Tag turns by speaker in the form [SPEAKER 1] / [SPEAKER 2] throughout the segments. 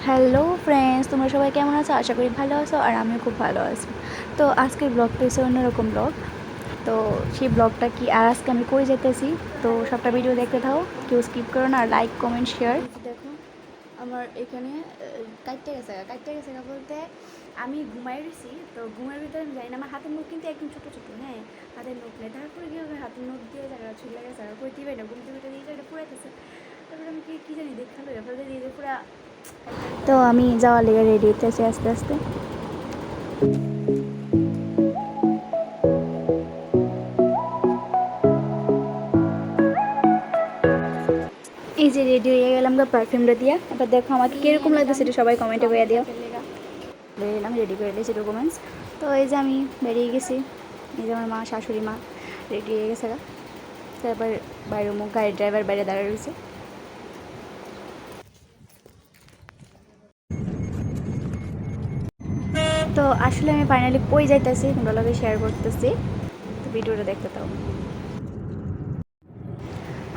[SPEAKER 1] Hello friends, তোমরা সবাই কেমন আছো? আশা করি ভালো আছো আর আমিও খুব ভালো আছি। তো আজকের ব্লগটা হচ্ছে অন্যরকম ব্লগ। তো সেই ব্লগটা কি আর আজকে আমি কই যেতেছি, তো সবটা ভিডিও দেখতে থাও, কেউ স্কিপ করো না, আর লাইক কমেন্ট শেয়ার। দেখো আমার এখানে কাটতে গেছে বলতে আমি ঘুমাই রয়েছি, তো ঘুমের ভিতরে আমি জানি না, আমার হাতের নখ কিন্তু একদম ছোটো ছোটো, হ্যাঁ হাতের নখ নেই, তারপরে কি হবে হাতের নখ দিয়ে জায়গা ছুটে গেছে আর কই দিবে না, ঘুমতে ঘুরতে দিয়ে এটা পুরাইতেছে। তারপরে আমি কি জানি দেখালো, এরপরে দিয়ে পুরা। তো আমি যাওয়ার লেগে রেডি হইতেছি আস্তে আস্তে। এই যে রেডি হয়ে গেলাম গা পারফিউমটা দিয়া। এবার দেখো আমাকে কীরকম লাগছে সেটা সবাই কমেন্টে করে দিও। বেরিয়ে এলাম, রেডি করে দিয়েছি ডকুমেন্টস। তো এই যে আমি বেরিয়ে গেছি, এই যে আমার মা শাশুড়ি মা রেডি হয়ে গেছে গা। তারপর বাইরে মুখ গাড়ির ড্রাইভার বাইরে দাঁড়িয়ে রয়েছে। তো আসলে আমি ফাইনালি কই যাইতেছি তোমরা লগে শেয়ার করতেছি, তো ভিডিওটা দেখতে থাও।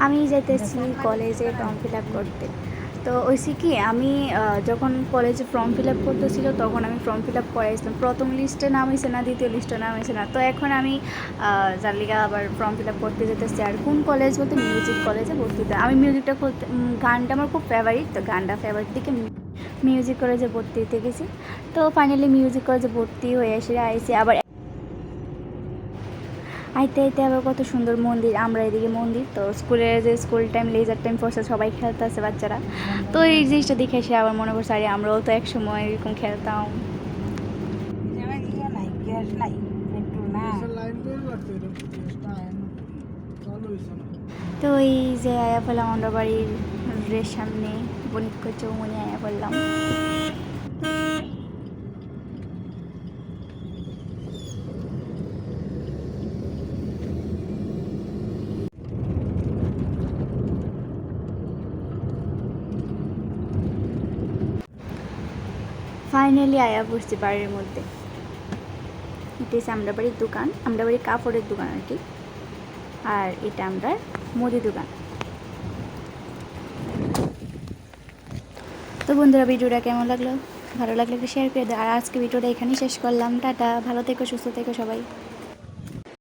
[SPEAKER 1] আমি যাইতেছি কলেজে ফর্ম ফিল আপ করতে। তো ওইসি কি আমি যখন কলেজে ফর্ম ফিল আপ করতেছিল তখন আমি ফর্ম ফিল আপ করাইছিলাম, প্রথম লিস্টে নাম হয়েছে না, দ্বিতীয় লিস্টে নাম হয়েছে না। তো এখন আমি যার লিগা আবার ফর্ম ফিল আপ করতে যেতেছি। আর কোন কলেজ বলতে মিউজিক কলেজে ভর্তি হতে। আমি মিউজিকটা করতে গানটা আমার খুব ফেভারিট, তো গানটা ফেভারিট দিকে মিউজিক কলেজে ভর্তি হতে গেছি। তো ফাইনালি মিউজিক কলেজে ভর্তি হয়ে এসে আইসি আবার। আইতে আইতে আবার কত সুন্দর মন্দির, আমরা এদিকে মন্দির, তো স্কুলের যে স্কুল টাইম লেজার টাইম পড়ছে সবাই খেলতেছে বাচ্চারা। তো এই জিনিসটা দেখে এসে আবার মনে করছে আরে আমরাও তো এক সময় এরকম খেলতাম। তো এই যে আয়া পড়লাম আমরা বাড়ির সামনে, বণিক চৌমনি আয়া পড়লাম। ফাইনালি আয়া পড়ছি বাড়ির মধ্যে। এটা হচ্ছে আমরা বাড়ির দোকান, আমরা বাড়ির কাপড়ের দোকান আর কি। আর এটা আমরা মুদি দোকান। তো বন্ধুরা ভিডিওটা কেমন লাগলো, ভালো লাগলে একটু শেয়ার করে দাও। আর আজকে ভিডিওটা এখানেই শেষ করলাম। টাটা, ভালো থেকো, সুস্থ থেকো সবাই।